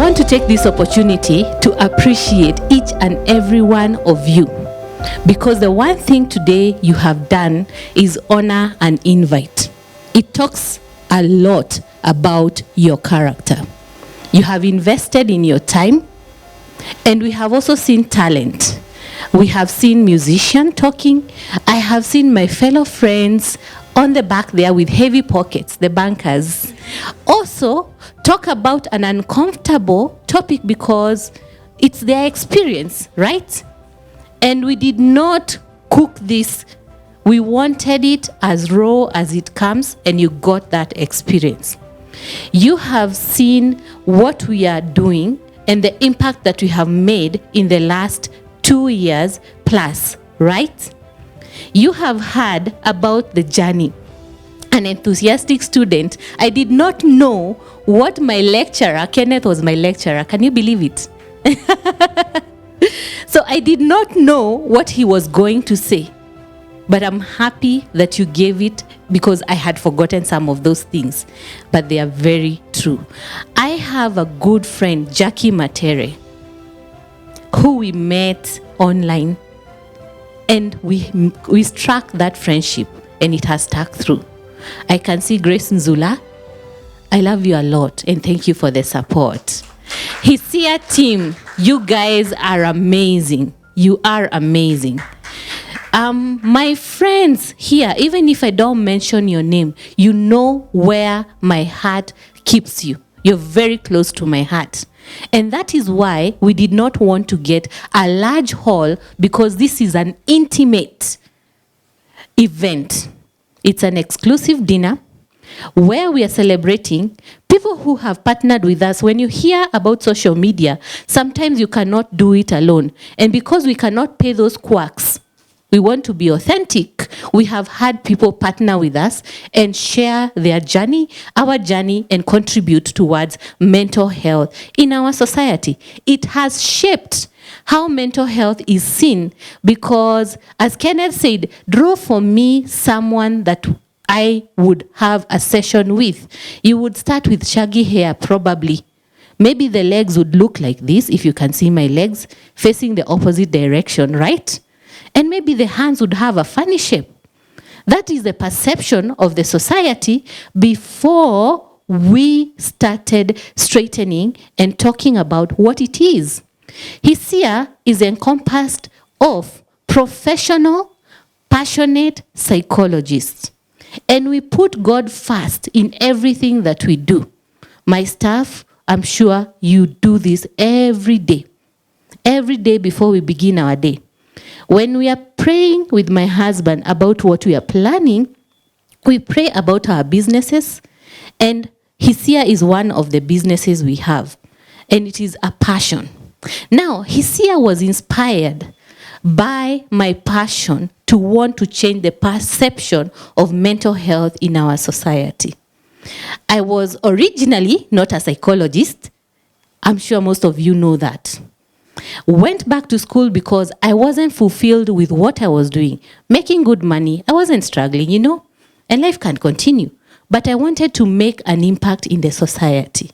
want to take this opportunity to appreciate each and every one of you, because the one thing today you have done is honor an invite. It talks a lot about your character. You have invested in your time, and we have also seen talent. We have seen musicians talking. I have seen my fellow friends on the back there with heavy pockets, the bankers, also talk about an uncomfortable topic because it's their experience, right? And we did not cook this. We wanted it as raw as it comes, and you got that experience. You have seen what we are doing and the impact that we have made in the last 2 years plus, right? You have heard about the journey. An enthusiastic student. I did not know what my lecturer, Kenneth was my lecturer. Can you believe it? So I did not know what he was going to say. But I'm happy that you gave it, because I had forgotten some of those things. But they are very true. I have a good friend, Jackie Matere, who we met online. And we struck that friendship, and it has stuck through. I can see Grace Nzula. I love you a lot, and thank you for the support. Hisia team, you guys are amazing. You are amazing. My friends here, even if I don't mention your name, you know where my heart keeps you. You're very close to my heart. And that is why we did not want to get a large hall, because this is an intimate event. It's an exclusive dinner where we are celebrating people who have partnered with us. When you hear about social media, sometimes you cannot do it alone. And because we cannot pay those quacks, we want to be authentic. We have had people partner with us and share their journey, our journey, and contribute towards mental health in our society. It has shaped how mental health is seen, because, as Kenneth said, draw for me someone that I would have a session with. You would start with shaggy hair, probably. Maybe the legs would look like this, if you can see my legs, facing the opposite direction, right? And maybe the hands would have a funny shape. That is the perception of the society before we started straightening and talking about what it is. Hisia is encompassed of professional, passionate psychologists. And we put God first in everything that we do. My staff, I'm sure you do this every day. Every day before we begin our day. When we are praying with my husband about what we are planning, we pray about our businesses, and Hisia is one of the businesses we have, and it is a passion. Now, Hisia was inspired by my passion to want to change the perception of mental health in our society. I was originally not a psychologist. I'm sure most of you know that. Went back to school because I wasn't fulfilled with what I was doing. Making good money, I wasn't struggling, and life can continue. But I wanted to make an impact in the society,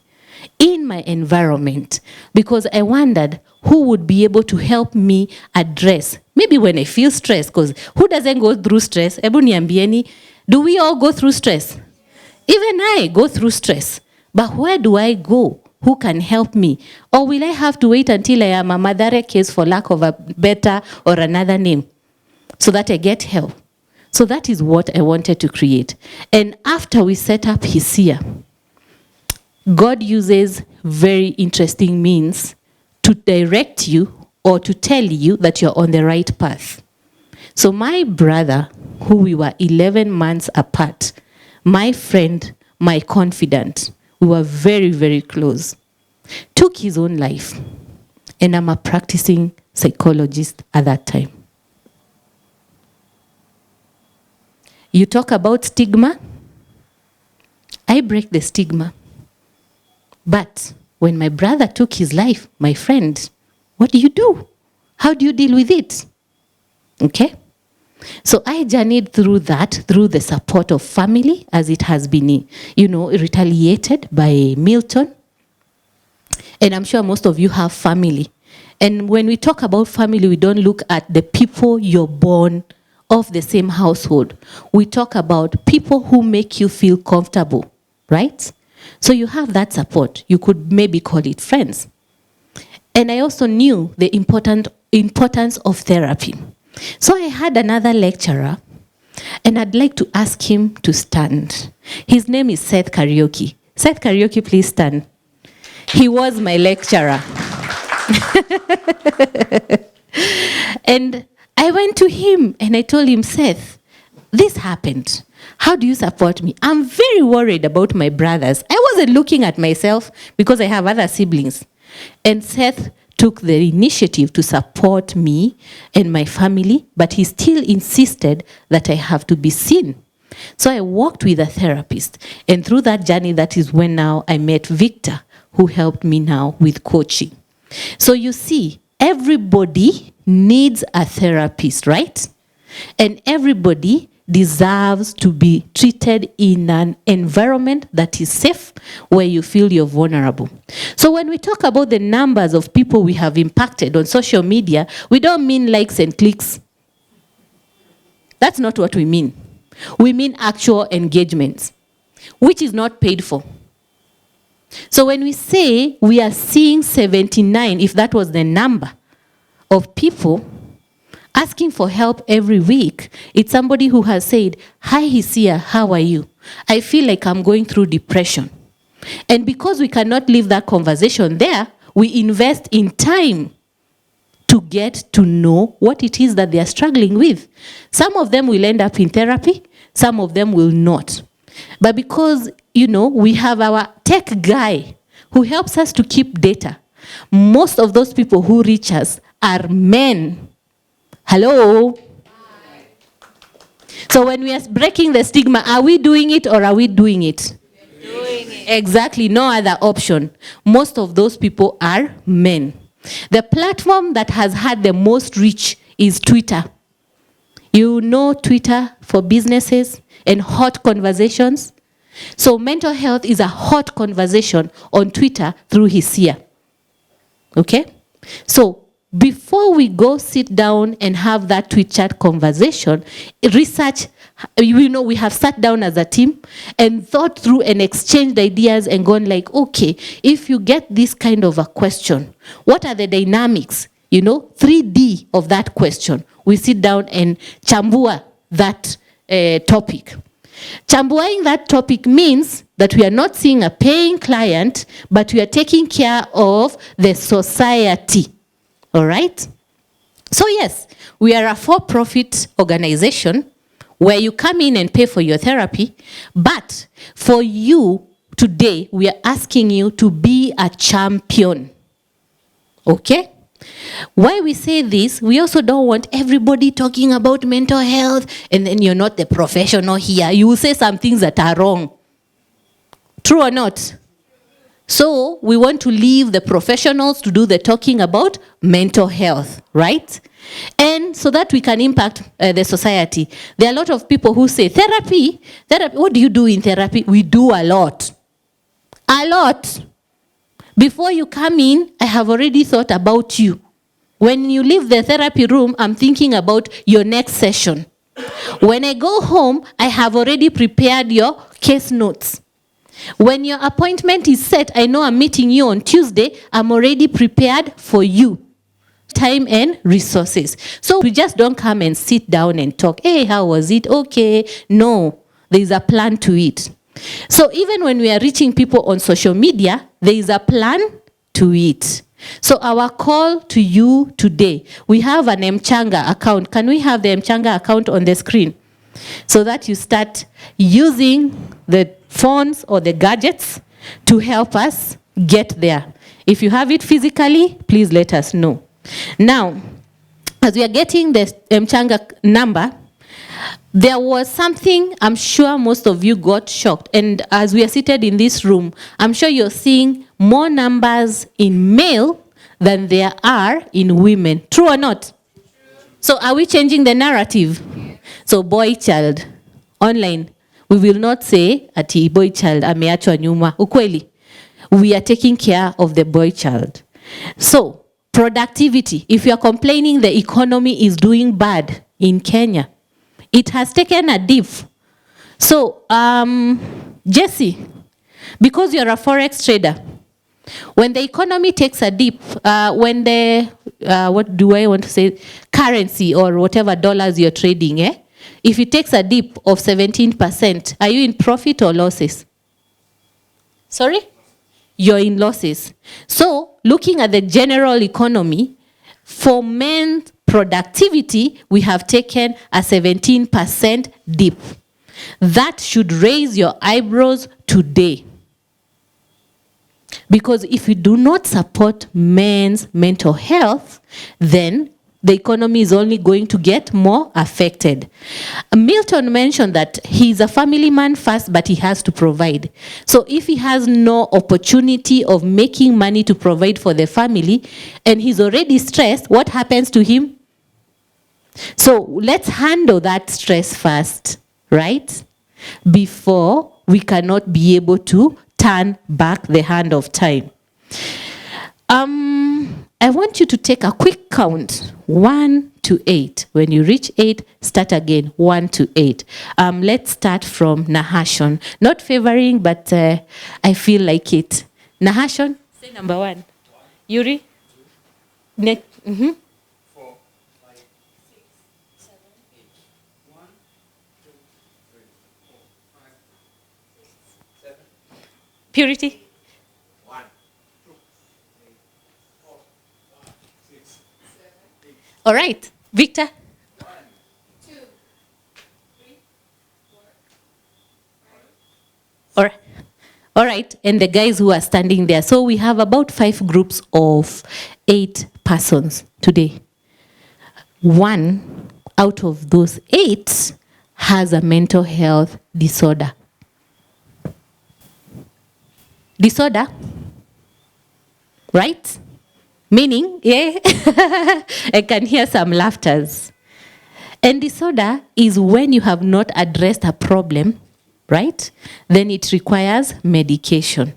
in my environment, because I wondered who would be able to help me address, maybe when I feel stressed, because who doesn't go through stress? Ebu niambieni, do we all go through stress? Even I go through stress. But where do I go? Who can help me? Or will I have to wait until I am a Madare case, for lack of a better or another name, so that I get help? So that is what I wanted to create. And after we set up Hisia, God uses very interesting means to direct you or to tell you that you're on the right path. So my brother, who we were 11 months apart, my friend, my confidant, we were very, very close, took his own life. And I'm a practicing psychologist at that time. You talk about stigma. I break the stigma. But when my brother took his life, my friend, what do? How do you deal with it? Okay? So I journeyed through that, through the support of family, as it has been, retaliated by Milton. And I'm sure most of you have family. And when we talk about family, we don't look at the people you're born of the same household. We talk about people who make you feel comfortable, right? So you have that support. You could maybe call it friends. And I also knew the importance of therapy. So I had another lecturer, and I'd like to ask him to stand. His name is Seth Karaoke. Seth Karaoke, please stand. He was my lecturer. And I went to him and I told him, Seth, this happened. How do you support me? I'm very worried about my brothers. I wasn't looking at myself because I have other siblings. And Seth took the initiative to support me and my family, but he still insisted that I have to be seen. So I worked with a therapist. And through that journey, that is when now I met Victor, who helped me now with coaching. So you see, everybody needs a therapist, right? And everybody deserves to be treated in an environment that is safe, where you feel you're vulnerable. So when we talk about the numbers of people we have impacted on social media, we don't mean likes and clicks. That's not what we mean. We mean actual engagements, which is not paid for. So when we say we are seeing 79, if that was the number of people asking for help every week, it's somebody who has said, hi Hisia, how are you? I feel like I'm going through depression. And because we cannot leave that conversation there, we invest in time to get to know what it is that they are struggling with. Some of them will end up in therapy, some of them will not. But because, we have our tech guy who helps us to keep data, most of those people who reach us are men. Hello? Hi. So when we are breaking the stigma, are we doing it or are we doing it? Doing it. Exactly, no other option. Most of those people are men. The platform that has had the most reach is Twitter. You know Twitter for businesses and hot conversations. So mental health is a hot conversation on Twitter through Hisia. Okay? So before we go sit down and have that tweet chat conversation, research, we have sat down as a team and thought through and exchanged ideas and gone like, okay, if you get this kind of a question, what are the dynamics, 3D of that question? We sit down and chambua that topic. Chambuaing that topic means that we are not seeing a paying client, but we are taking care of the society. All right? So yes, we are a for-profit organization where you come in and pay for your therapy, but for you today, we are asking you to be a champion. Okay? Why we say this, we also don't want everybody talking about mental health and then you're not the professional here. You will say some things that are wrong. True or not? So we want to leave the professionals to do the talking about mental health, right? And so that we can impact the society. There are a lot of people who say, therapy, what do you do in therapy? We do a lot. A lot. Before you come in, I have already thought about you. When you leave the therapy room, I'm thinking about your next session. When I go home, I have already prepared your case notes. When your appointment is set, I know I'm meeting you on Tuesday, I'm already prepared for you. Time and resources. So we just don't come and sit down and talk. Hey, how was it? Okay. No, there is a plan to it. So even when we are reaching people on social media, there is a plan to it. So our call to you today, we have an Mchanga account. Can we have the Mchanga account on the screen? So that you start using the phones or the gadgets to help us get there. If you have it physically, please let us know. Now, as we are getting the Mchanga number, there was something I'm sure most of you got shocked. And as we are seated in this room, I'm sure you're seeing more numbers in male than there are in women. True or not? True. So are we changing the narrative? So boy child, online, we will not say ati boy child ameachwa nyuma. Ukweli. we are taking care of the boy child. So, productivity. If you are complaining the economy is doing bad in Kenya, it has taken a dip. So, Jesse, because you're a forex trader, when the economy takes a dip, when the, what do I want to say, currency or whatever dollars you're trading, if it takes a dip of 17%, are you in profit or losses? Sorry? You're in losses. So, looking at the general economy, for men's productivity, we have taken a 17% dip. That should raise your eyebrows today. Because if we do not support men's mental health, then the economy is only going to get more affected. Milton mentioned that he's a family man first, but he has to provide. So if he has no opportunity of making money to provide for the family, and he's already stressed, what happens to him? So let's handle that stress first, right? Before we cannot be able to turn back the hand of time. I want you to take a quick count, 1 to 8. When you reach 8, start again, 1 to 8. Let's start from Nahashon. Not favoring, but I feel like it. Nahashon, say number 1. Yuri? Next. 4, 5, 6, 7, 8. 1, 2, 3, 4, 5, 6, 7. Purity? 1, 2, 3, 4, 5, 6, 7, 8. All right. Victor? 1, 2, 3, 4, 5. All right. All right. And the guys who are standing there. So we have about 5 groups of 8 persons today. 1 out of those 8 has a mental health disorder. Disorder, right? Meaning, yeah, I can hear some laughters. And disorder is when you have not addressed a problem, right? Then it requires medication.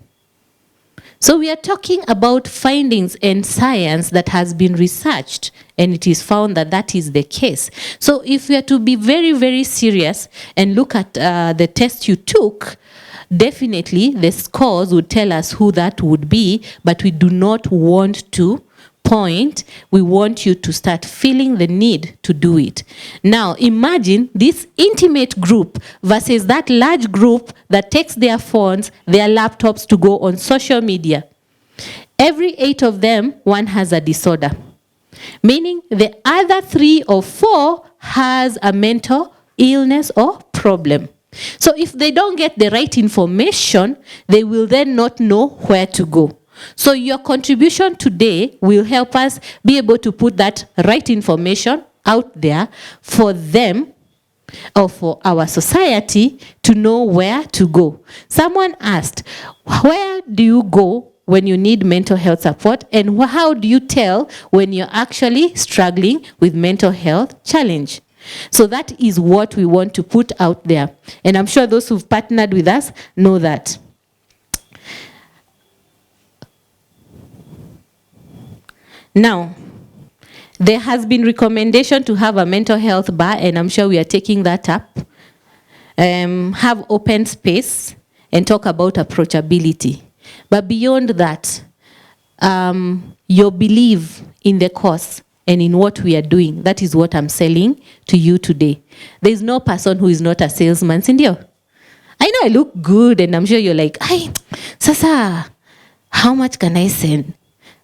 So we are talking about findings and science that has been researched, and it is found that that is the case. So if we are to be very, very serious and look at the test you took, definitely the scores would tell us who that would be, but we do not want to point. We want you to start feeling the need to do it. Now, imagine this intimate group versus that large group that takes their phones, their laptops to go on social media. Every 8 of them, 1 has a disorder. Meaning the other 3 or 4 has a mental illness or problem. So if they don't get the right information, they will then not know where to go. So your contribution today will help us be able to put that right information out there for them or for our society to know where to go. Someone asked, where do you go when you need mental health support, and how do you tell when you're actually struggling with mental health challenge? So that is what we want to put out there. And I'm sure those who've partnered with us know that. Now, there has been recommendation to have a mental health bar, and I'm sure we are taking that up. Have open space and talk about approachability. But beyond that, your belief in the cause and in what we are doing, that is what I'm selling to you today. There is no person who is not a salesman, Cindy. I know I look good, and I'm sure you're like, "Ay, Sasa, how much can I send?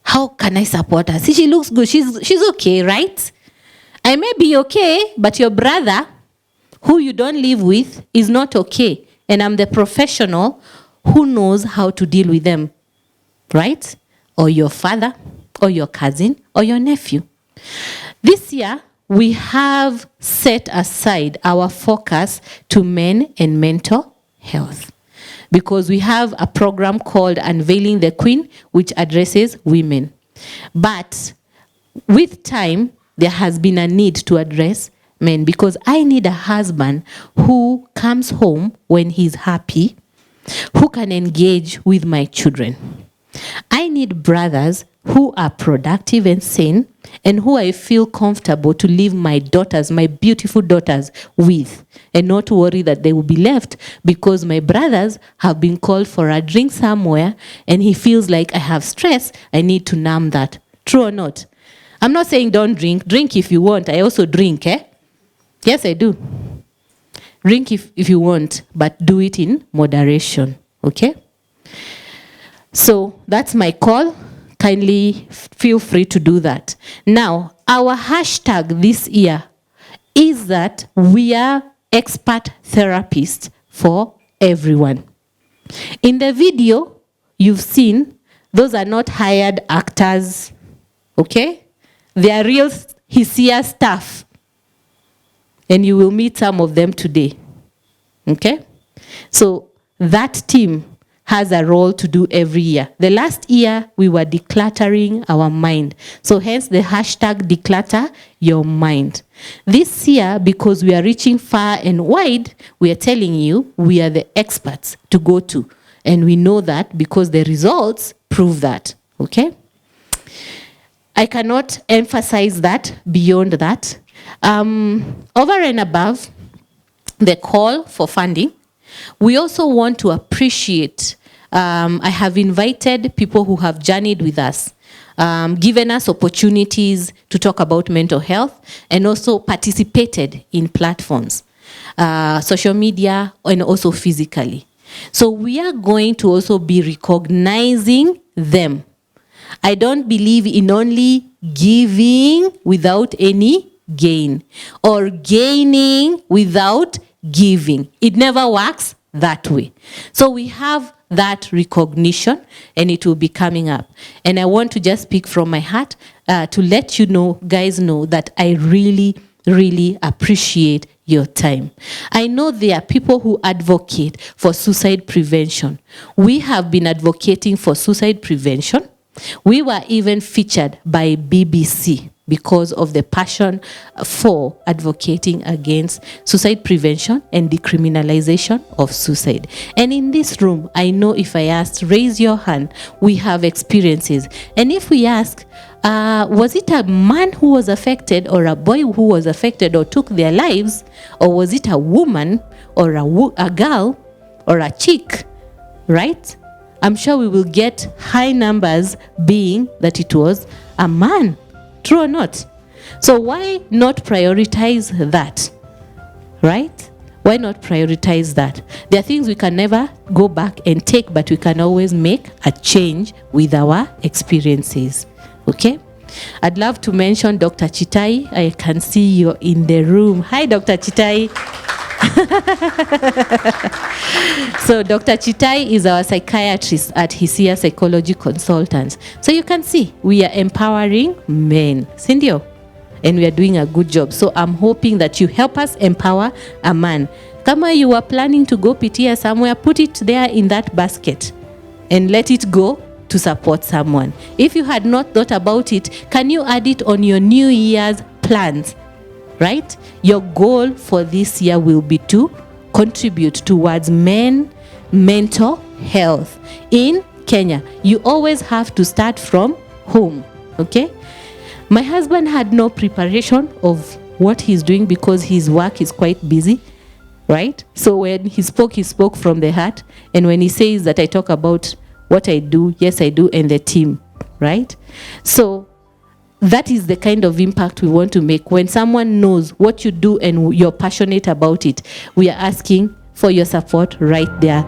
How can I support her? See, she looks good. She's okay, right? I may be okay, but your brother, who you don't live with, is not okay. And I'm the professional who knows how to deal with them, right? Or your father, or your cousin, or your nephew. This year, we have set aside our focus to men and mental health, because we have a program called Unveiling the Queen, which addresses women. But with time, there has been a need to address men, because I need a husband who comes home when he's happy, who can engage with my children. I need brothers who are productive and sane and who I feel comfortable to leave my daughters, my beautiful daughters, with, and not worry that they will be left because my brothers have been called for a drink somewhere and he feels like I have stress, I need to numb that. True or not? I'm not saying don't drink. Drink if you want. I also drink, eh? Yes, I do. Drink if you want, but do it in moderation, okay? So that's my call. Kindly feel free to do that. Now, our hashtag this year is that we are expert therapists for everyone. In the video you've seen, those are not hired actors, okay? They are real Hisia staff. And you will meet some of them today, okay? So that team has a role to do every year. The last year, we were decluttering our mind. So hence the hashtag declutter your mind. This year, because we are reaching far and wide, we are telling you we are the experts to go to. And we know that because the results prove that, okay? I cannot emphasize that beyond that. Over and above the call for funding, we also want to appreciate, I have invited people who have journeyed with us, given us opportunities to talk about mental health, and also participated in platforms, social media, and also physically. So we are going to also be recognizing them. I don't believe in only giving without any gain, or gaining without giving. It never works that way. So we have that recognition, and it will be coming up. And I want to just speak from my heart to let you know, guys know that I really, really appreciate your time. I know there are people who advocate for suicide prevention. We have been advocating for suicide prevention. We were even featured by BBC because of the passion for advocating against suicide prevention and decriminalization of suicide. And in this room, I know if I asked, raise your hand, we have experiences. And if we ask, was it a man who was affected, or a boy who was affected or took their lives, or was it a woman or a girl or a chick, right? I'm sure we will get high numbers being that it was a man. True or not? So why not prioritize that, right? Why not prioritize that? There are things we can never go back and take, but we can always make a change with our experiences, okay? I'd love to mention Dr. Chitai. I can see you're in the room. Hi, Dr. Chitai. So Dr. Chitai is our psychiatrist at Hisia Psychology Consultants. So you can see we are empowering men, Cindy, and we are doing a good job. So I'm hoping that you help us empower a man. Kama you are planning to go PTA somewhere, put it there in that basket and let it go to support someone. If you had not thought about it, can you add it on your New Year's plans? Right? Your goal for this year will be to contribute towards men mental health in Kenya. You always have to start from home, okay? My husband had no preparation of what he's doing because his work is quite busy, right? So when he spoke from the heart. And when he says that I talk about what I do, yes, I do, and the team, right? So that is the kind of impact we want to make. When someone knows what you do and you're passionate about it, we are asking for your support right there